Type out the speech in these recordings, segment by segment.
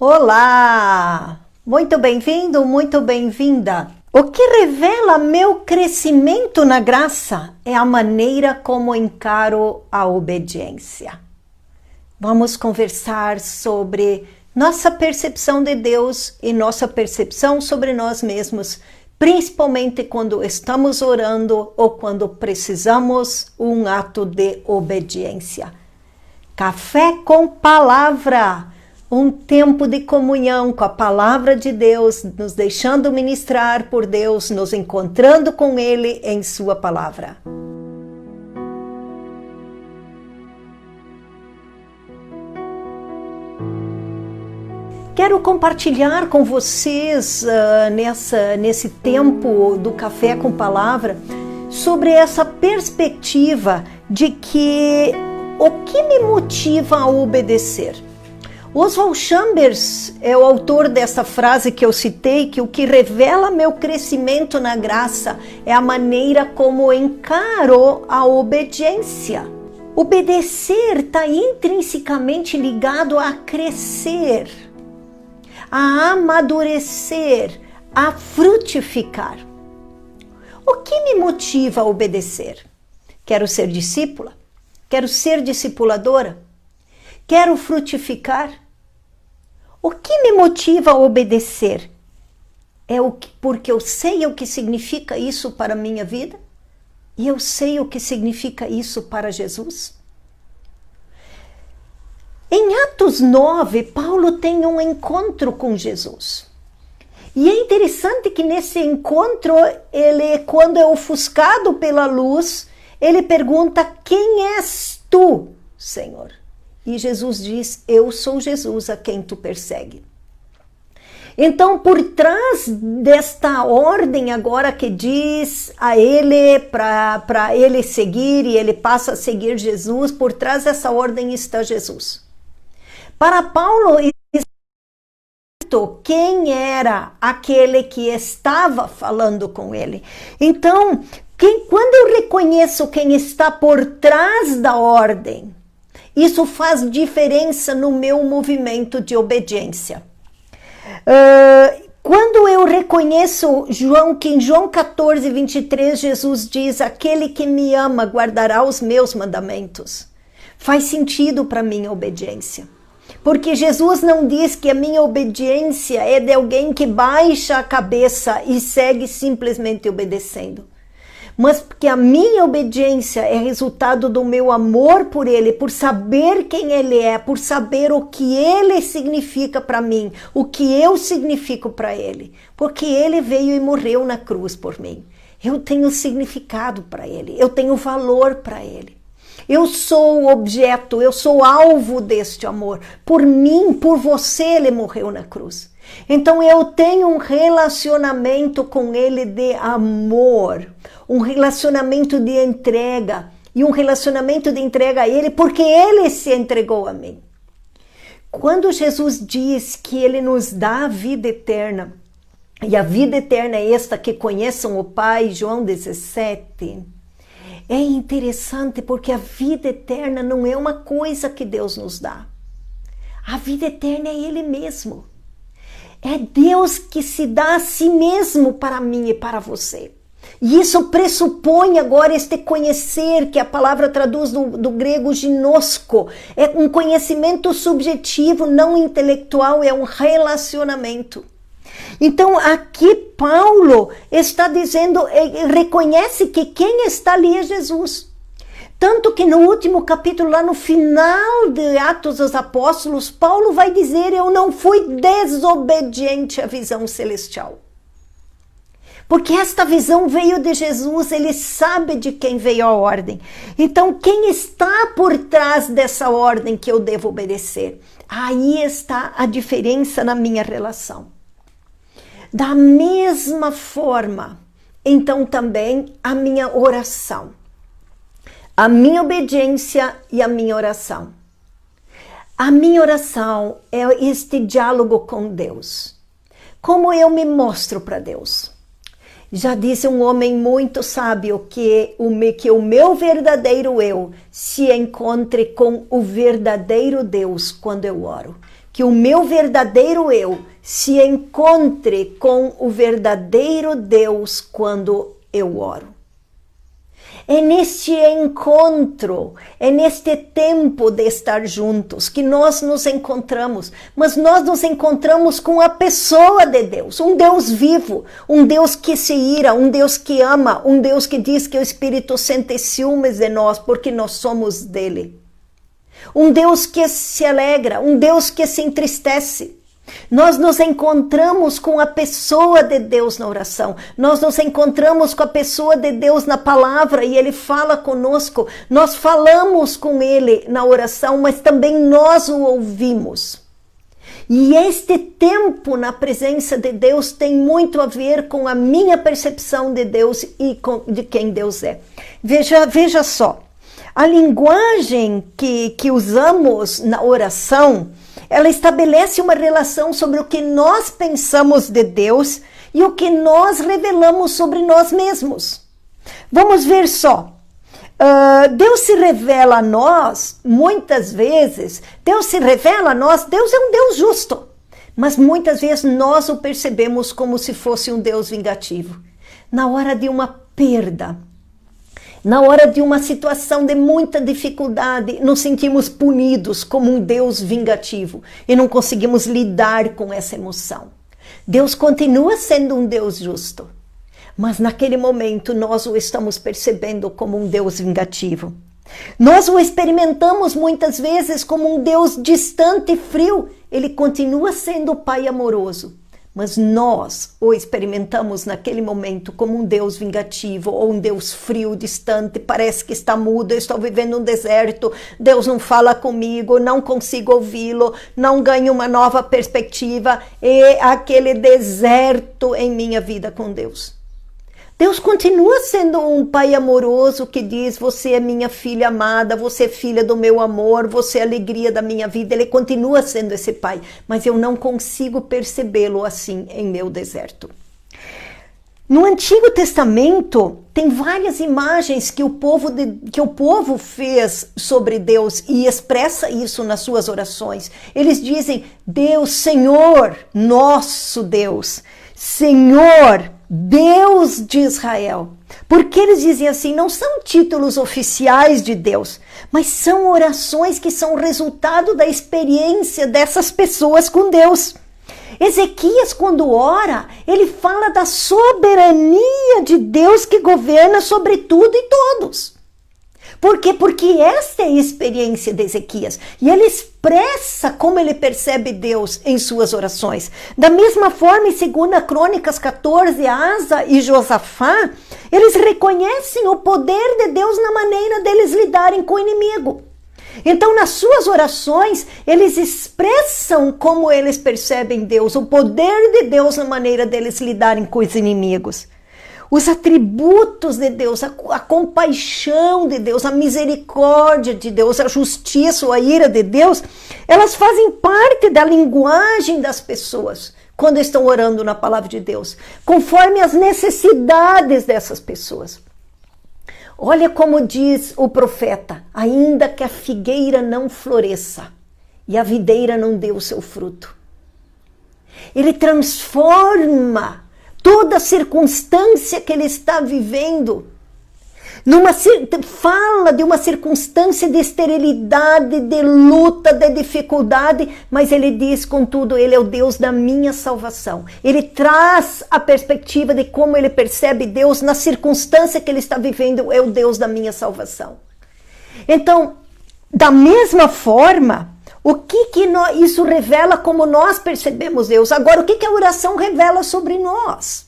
Olá! Muito bem-vindo, muito bem-vinda. O que revela meu crescimento na graça é a maneira como encaro a obediência. Vamos conversar sobre nossa percepção de Deus e nossa percepção sobre nós mesmos, principalmente quando estamos orando ou quando precisamos um ato de obediência. Café com palavra, um tempo de comunhão com a palavra de Deus, nos deixando ministrar por Deus, nos encontrando com Ele em sua palavra. Quero compartilhar com vocês nesse tempo do Café com Palavra sobre essa perspectiva de que o que me motiva a obedecer. Oswald Chambers é o autor dessa frase que eu citei, que o que revela meu crescimento na graça é a maneira como encaro a obediência. Obedecer está intrinsecamente ligado a crescer, a amadurecer, a frutificar. O que me motiva a obedecer? Quero ser discípula? Quero ser discipuladora? Quero frutificar? O que me motiva a obedecer? Porque eu sei o que significa isso para a minha vida? E eu sei o que significa isso para Jesus? Em Atos 9, Paulo tem um encontro com Jesus. E é interessante que nesse encontro, quando é ofuscado pela luz, ele pergunta: quem és tu, Senhor? E Jesus diz: eu sou Jesus a quem tu persegue. Então, por trás desta ordem agora que diz a ele para ele seguir, e ele passa a seguir Jesus, por trás dessa ordem está Jesus. Para Paulo, quem era aquele que estava falando com ele? Então, quando eu reconheço quem está por trás da ordem, isso faz diferença no meu movimento de obediência. Quando eu reconheço que em João 14, 23, Jesus diz: aquele que me ama guardará os meus mandamentos. Faz sentido para minha obediência. Porque Jesus não diz que a minha obediência é de alguém que baixa a cabeça e segue simplesmente obedecendo. Mas porque a minha obediência é resultado do meu amor por Ele, por saber quem Ele é, por saber o que Ele significa para mim, o que eu significo para Ele. Porque Ele veio e morreu na cruz por mim. Eu tenho significado para Ele, eu tenho valor para Ele. Eu sou objeto, eu sou alvo deste amor. Por mim, por você, Ele morreu na cruz. Então eu tenho um relacionamento com Ele de amor, um relacionamento de entrega, e um relacionamento de entrega a Ele porque Ele se entregou a mim. Quando Jesus diz que Ele nos dá a vida eterna, e a vida eterna é esta, que conheçam o Pai, João 17, é interessante porque a vida eterna não é uma coisa que Deus nos dá. A vida eterna é Ele mesmo. É Deus que se dá a si mesmo para mim e para você. E isso pressupõe agora este conhecer, que a palavra traduz do grego ginosko. É um conhecimento subjetivo, não intelectual, é um relacionamento. Então aqui Paulo está dizendo, reconhece que quem está ali é Jesus. Tanto que no último capítulo, lá no final de Atos dos Apóstolos, Paulo vai dizer: eu não fui desobediente à visão celestial. Porque esta visão veio de Jesus, ele sabe de quem veio a ordem. Então, quem está por trás dessa ordem que eu devo obedecer? Aí está a diferença na minha relação. Da mesma forma, então também a minha oração. A minha obediência e a minha oração. A minha oração é este diálogo com Deus. Como eu me mostro para Deus? Já disse um homem muito sábio que o meu verdadeiro eu se encontre com o verdadeiro Deus quando eu oro. que o meu verdadeiro eu se encontre com o verdadeiro Deus quando eu oro. É neste encontro, é neste tempo de estar juntos que nós nos encontramos, mas nós nos encontramos com a pessoa de Deus, um Deus vivo, um Deus que se ira, um Deus que ama, um Deus que diz que o Espírito sente ciúmes de nós porque nós somos dele. Um Deus que se alegra, um Deus que se entristece. Nós nos encontramos com a pessoa de Deus na oração. Nós nos encontramos com a pessoa de Deus na palavra e Ele fala conosco. Nós falamos com Ele na oração, mas também nós o ouvimos. E este tempo na presença de Deus tem muito a ver com a minha percepção de Deus e de quem Deus é. Veja só, a linguagem que usamos na oração, ela estabelece uma relação sobre o que nós pensamos de Deus e o que nós revelamos sobre nós mesmos. Vamos ver só. Deus se revela a nós, muitas vezes, Deus é um Deus justo. Mas muitas vezes nós o percebemos como se fosse um Deus vingativo. Na hora de uma perda, na hora de uma situação de muita dificuldade, nos sentimos punidos como um Deus vingativo e não conseguimos lidar com essa emoção. Deus continua sendo um Deus justo, mas naquele momento nós o estamos percebendo como um Deus vingativo. Nós o experimentamos muitas vezes como um Deus distante e frio. Ele continua sendo o Pai amoroso. Mas nós o experimentamos naquele momento como um Deus vingativo ou um Deus frio, distante, parece que está mudo, eu estou vivendo um deserto, Deus não fala comigo, não consigo ouvi-lo, não ganho uma nova perspectiva, e aquele deserto em minha vida com Deus. Deus continua sendo um Pai amoroso que diz, você é minha filha amada, você é filha do meu amor, você é a alegria da minha vida. Ele continua sendo esse Pai, mas eu não consigo percebê-lo assim em meu deserto. No Antigo Testamento, tem várias imagens que o povo fez sobre Deus e expressa isso nas suas orações. Eles dizem, Deus, Senhor, nosso Deus, Senhor, Deus de Israel. Porque eles dizem assim, não são títulos oficiais de Deus, mas são orações que são resultado da experiência dessas pessoas com Deus. Ezequias, quando ora, ele fala da soberania de Deus que governa sobre tudo e todos. Por quê? Porque esta é a experiência de Ezequias. E ele expressa como ele percebe Deus em suas orações. Da mesma forma, em 2 Crônicas 14, Asa e Josafá, eles reconhecem o poder de Deus na maneira deles lidarem com o inimigo. Então, nas suas orações, eles expressam como eles percebem Deus, o poder de Deus na maneira deles lidarem com os inimigos. Os atributos de Deus, a compaixão de Deus, a misericórdia de Deus, a justiça ou a ira de Deus, elas fazem parte da linguagem das pessoas quando estão orando na palavra de Deus, conforme as necessidades dessas pessoas. Olha como diz o profeta, ainda que a figueira não floresça e a videira não dê o seu fruto. Ele transforma toda a circunstância que ele está vivendo, fala de uma circunstância de esterilidade, de luta, de dificuldade, mas ele diz, contudo, ele é o Deus da minha salvação. Ele traz a perspectiva de como ele percebe Deus na circunstância que ele está vivendo, é o Deus da minha salvação. Então, da mesma forma, isso revela como nós percebemos Deus. Agora, o que a oração revela sobre nós?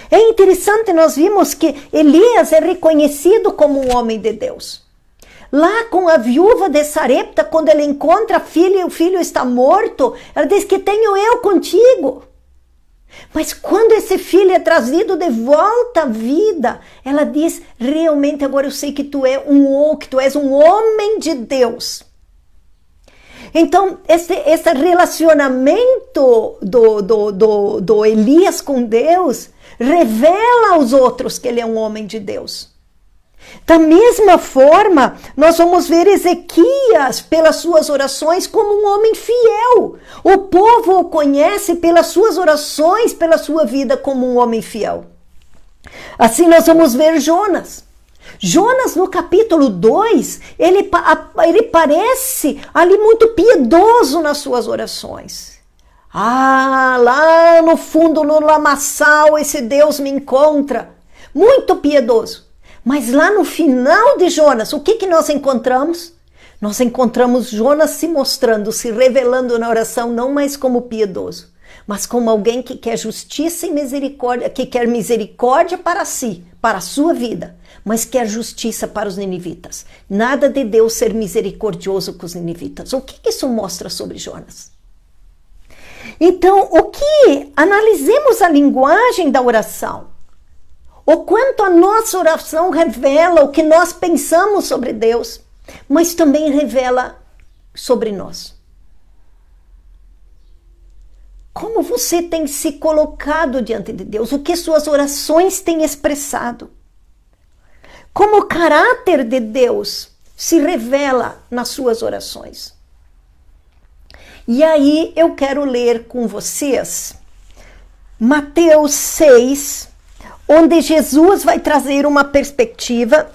É interessante, nós vimos que Elias é reconhecido como um homem de Deus. Lá com a viúva de Sarepta, quando ele encontra a filha e o filho está morto, ela diz que tenho eu contigo. Mas quando esse filho é trazido de volta à vida, ela diz, realmente agora eu sei que tu és um homem de Deus. Então, esse relacionamento do Elias com Deus revela aos outros que ele é um homem de Deus. Da mesma forma, nós vamos ver Ezequias, pelas suas orações, como um homem fiel. O povo o conhece pelas suas orações, pela sua vida como um homem fiel. Assim nós vamos ver Jonas. Jonas, no capítulo 2, ele parece ali muito piedoso nas suas orações. Lá no fundo, no lamaçal, esse Deus me encontra. Muito piedoso. Mas lá no final de Jonas, o que nós encontramos? Nós encontramos Jonas se mostrando, se revelando na oração, não mais como piedoso, mas como alguém que quer justiça e misericórdia, que quer misericórdia para si, para a sua vida, mas quer justiça para os ninivitas. Nada de Deus ser misericordioso com os ninivitas. O que isso mostra sobre Jonas? Então, analisemos a linguagem da oração. O quanto a nossa oração revela o que nós pensamos sobre Deus, mas também revela sobre nós. Como você tem se colocado diante de Deus? O que suas orações têm expressado? Como o caráter de Deus se revela nas suas orações? E aí eu quero ler com vocês Mateus 6, onde Jesus vai trazer uma perspectiva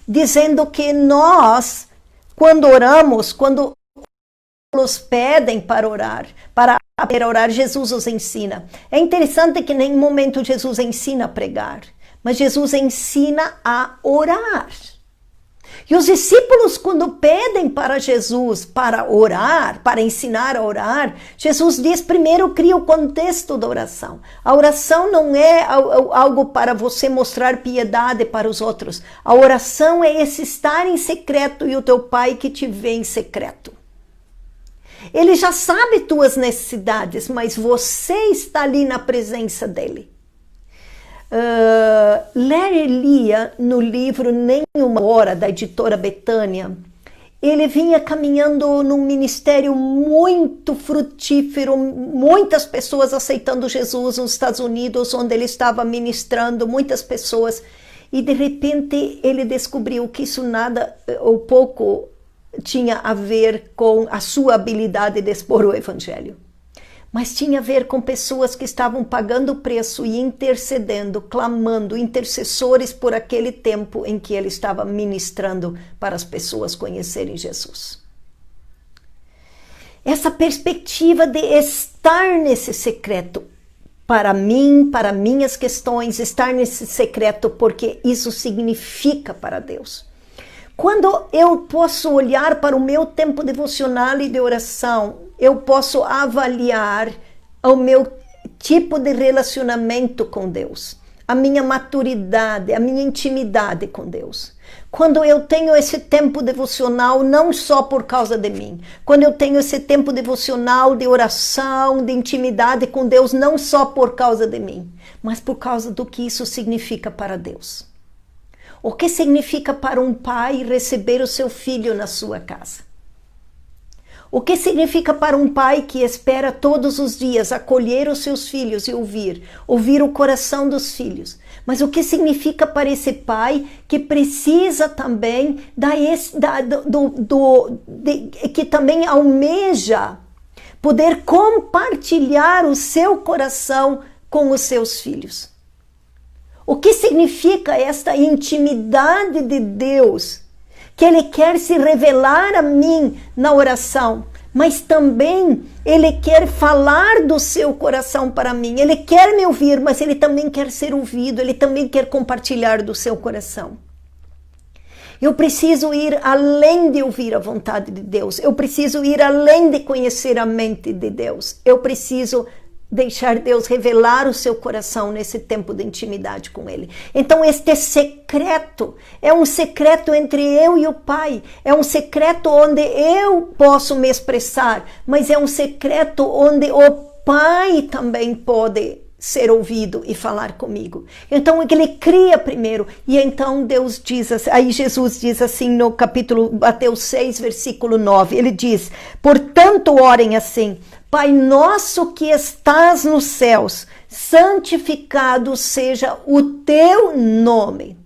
dizendo que nós, quando oramos, quando nos pedem para orar, Jesus os ensina. É interessante que em nenhum momento Jesus ensina a pregar, mas Jesus ensina a orar. E os discípulos, quando pedem para Jesus para orar, para ensinar a orar, Jesus diz primeiro, cria o contexto da oração. A oração não é algo para você mostrar piedade para os outros. A oração é esse estar em secreto e o teu Pai que te vê em secreto. Ele já sabe tuas necessidades, mas você está ali na presença dele. Larry Lia, no livro Nenhuma Hora, da editora Betânia, ele vinha caminhando num ministério muito frutífero, muitas pessoas aceitando Jesus nos Estados Unidos, onde ele estava ministrando, muitas pessoas, e de repente ele descobriu que isso nada ou pouco tinha a ver com a sua habilidade de expor o evangelho. Mas tinha a ver com pessoas que estavam pagando o preço e intercedendo, clamando, intercessores por aquele tempo em que ele estava ministrando para as pessoas conhecerem Jesus. Essa perspectiva de estar nesse secreto, para mim, para minhas questões, estar nesse secreto, porque isso significa para Deus. Quando eu posso olhar para o meu tempo devocional e de oração, eu posso avaliar o meu tipo de relacionamento com Deus, a minha maturidade, a minha intimidade com Deus. Quando eu tenho esse tempo devocional, não só por causa de mim, quando eu tenho esse tempo devocional de oração, de intimidade com Deus, não só por causa de mim, mas por causa do que isso significa para Deus. O que significa para um pai receber o seu filho na sua casa? O que significa para um pai que espera todos os dias acolher os seus filhos e ouvir o coração dos filhos? Mas o que significa para esse pai que precisa também que também almeja poder compartilhar o seu coração com os seus filhos? O que significa esta intimidade de Deus, que Ele quer se revelar a mim na oração, mas também Ele quer falar do seu coração para mim. Ele quer me ouvir, mas Ele também quer ser ouvido, Ele também quer compartilhar do seu coração. Eu preciso ir além de ouvir a vontade de Deus, eu preciso ir além de conhecer a mente de Deus, eu preciso deixar Deus revelar o seu coração nesse tempo de intimidade com Ele. Então este secreto é um secreto entre eu e o Pai, é um secreto onde eu posso me expressar, mas é um secreto onde o Pai também pode ser ouvido e falar comigo. Então Ele cria primeiro, e então Deus diz assim, aí Jesus diz assim no capítulo Mateus 6, versículo 9, Ele diz, portanto orem assim, Pai nosso que estás nos céus, santificado seja o teu nome.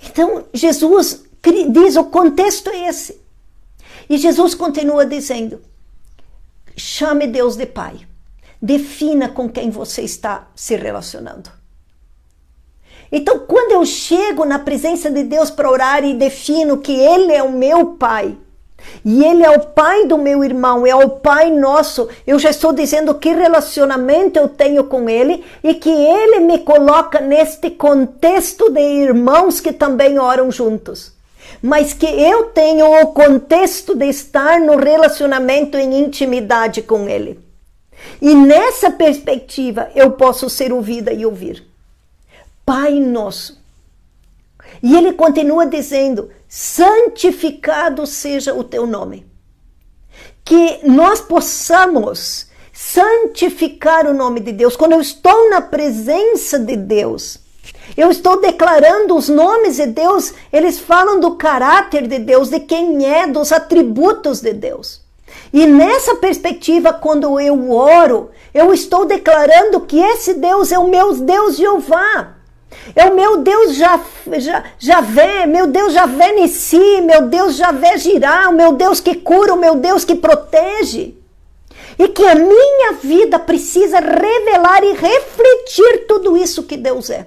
Então, Jesus diz, o contexto é esse. E Jesus continua dizendo, chame Deus de Pai. Defina com quem você está se relacionando. Então, quando eu chego na presença de Deus para orar e defino que Ele é o meu Pai, e Ele é o Pai do meu irmão, é o Pai nosso, eu já estou dizendo que relacionamento eu tenho com Ele e que Ele me coloca neste contexto de irmãos que também oram juntos. Mas que eu tenho o contexto de estar no relacionamento em intimidade com Ele. E nessa perspectiva eu posso ser ouvida e ouvir. Pai nosso. E ele continua dizendo, santificado seja o teu nome. Que nós possamos santificar o nome de Deus. Quando eu estou na presença de Deus, eu estou declarando os nomes de Deus, eles falam do caráter de Deus, de quem é, dos atributos de Deus. E nessa perspectiva, quando eu oro, eu estou declarando que esse Deus é o meu Deus Jeová. É o meu Deus Javé, meu Deus Javé Nissi, meu Deus Javé Jirá, o meu Deus que cura, o meu Deus que protege. E que a minha vida precisa revelar e refletir tudo isso que Deus é.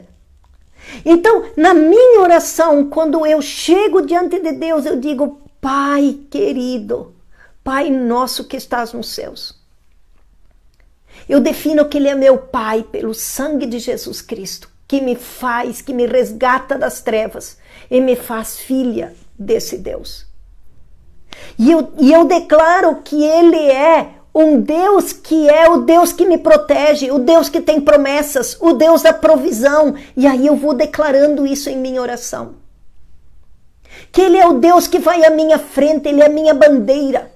Então, na minha oração, quando eu chego diante de Deus, eu digo, Pai querido, Pai nosso que estás nos céus. Eu defino que Ele é meu Pai pelo sangue de Jesus Cristo, que me faz, que me resgata das trevas e me faz filha desse Deus. E eu declaro que Ele é um Deus que é o Deus que me protege, o Deus que tem promessas, o Deus da provisão. E aí eu vou declarando isso em minha oração. Que Ele é o Deus que vai à minha frente, Ele é a minha bandeira.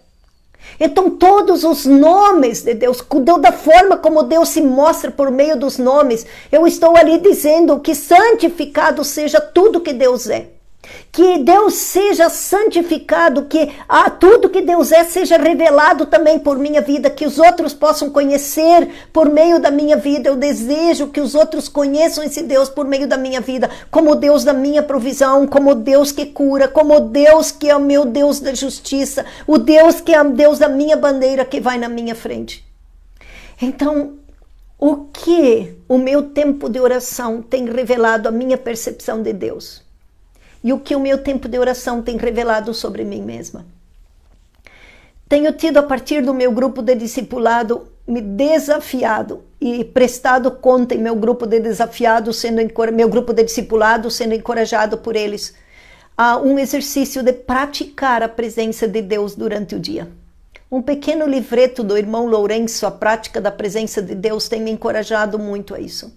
Então todos os nomes de Deus, da forma como Deus se mostra por meio dos nomes, eu estou ali dizendo que santificado seja tudo que Deus é. Que Deus seja santificado, que tudo que Deus é seja revelado também por minha vida, que os outros possam conhecer por meio da minha vida. Eu desejo que os outros conheçam esse Deus por meio da minha vida, como o Deus da minha provisão, como o Deus que cura, como o Deus que é o meu Deus da justiça, o Deus que é o Deus da minha bandeira que vai na minha frente. Então, o que o meu tempo de oração tem revelado a minha percepção de Deus? E o que o meu tempo de oração tem revelado sobre mim mesma? Tenho tido, a partir do meu grupo de discipulado, me desafiado e prestado conta em meu grupo de meu grupo de discipulado, sendo encorajado por eles, a um exercício de praticar a presença de Deus durante o dia. Um pequeno livreto do irmão Lourenço, A Prática da Presença de Deus, tem me encorajado muito a isso.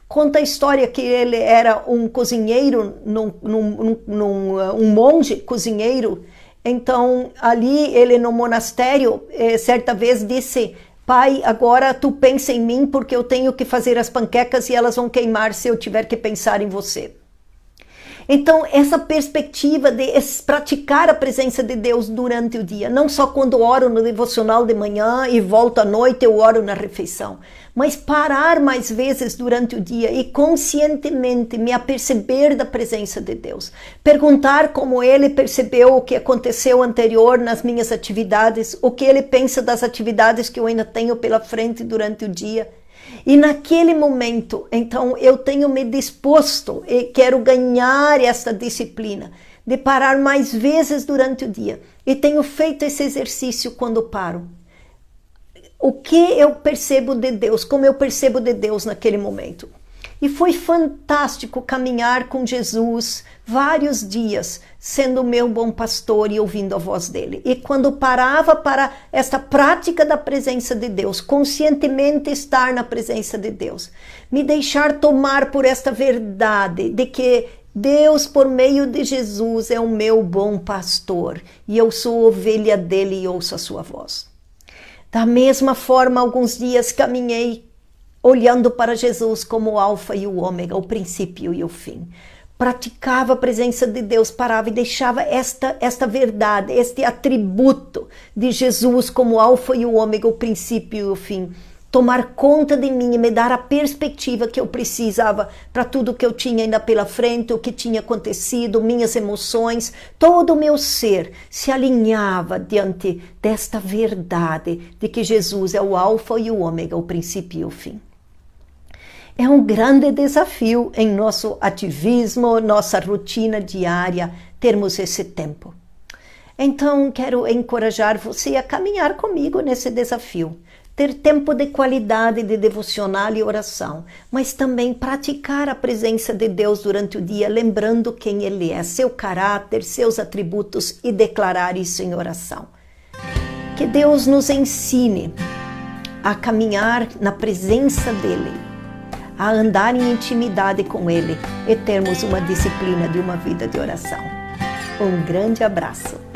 Conta a história que ele era um cozinheiro, um monge cozinheiro. Então, ali ele no monastério, certa vez disse, Pai, agora tu pensa em mim porque eu tenho que fazer as panquecas e elas vão queimar se eu tiver que pensar em você. Então, essa perspectiva de praticar a presença de Deus durante o dia, não só quando oro no devocional de manhã e volto à noite, eu oro na refeição, mas parar mais vezes durante o dia e conscientemente me aperceber da presença de Deus. Perguntar como Ele percebeu o que aconteceu anterior nas minhas atividades, o que Ele pensa das atividades que eu ainda tenho pela frente durante o dia. E naquele momento, então, eu tenho me disposto e quero ganhar essa disciplina de parar mais vezes durante o dia. E tenho feito esse exercício quando paro. O que eu percebo de Deus, como eu percebo de Deus naquele momento. E foi fantástico caminhar com Jesus vários dias, sendo o meu bom pastor e ouvindo a voz dele. E quando parava para esta prática da presença de Deus, conscientemente estar na presença de Deus, me deixar tomar por esta verdade de que Deus, por meio de Jesus, é o meu bom pastor e eu sou ovelha dele e ouço a sua voz. Da mesma forma, alguns dias caminhei olhando para Jesus como o alfa e o ômega, o princípio e o fim. Praticava a presença de Deus, parava e deixava esta verdade, este atributo de Jesus como o alfa e o ômega, o princípio e o fim, tomar conta de mim e me dar a perspectiva que eu precisava para tudo que eu tinha ainda pela frente, o que tinha acontecido, minhas emoções, todo o meu ser se alinhava diante desta verdade de que Jesus é o alfa e o ômega, o princípio e o fim. É um grande desafio em nosso ativismo, nossa rotina diária, termos esse tempo. Então, quero encorajar você a caminhar comigo nesse desafio. Ter tempo de qualidade de devocional e oração, mas também praticar a presença de Deus durante o dia, lembrando quem Ele é, seu caráter, seus atributos e declarar isso em oração. Que Deus nos ensine a caminhar na presença dEle, a andar em intimidade com Ele e termos uma disciplina de uma vida de oração. Um grande abraço.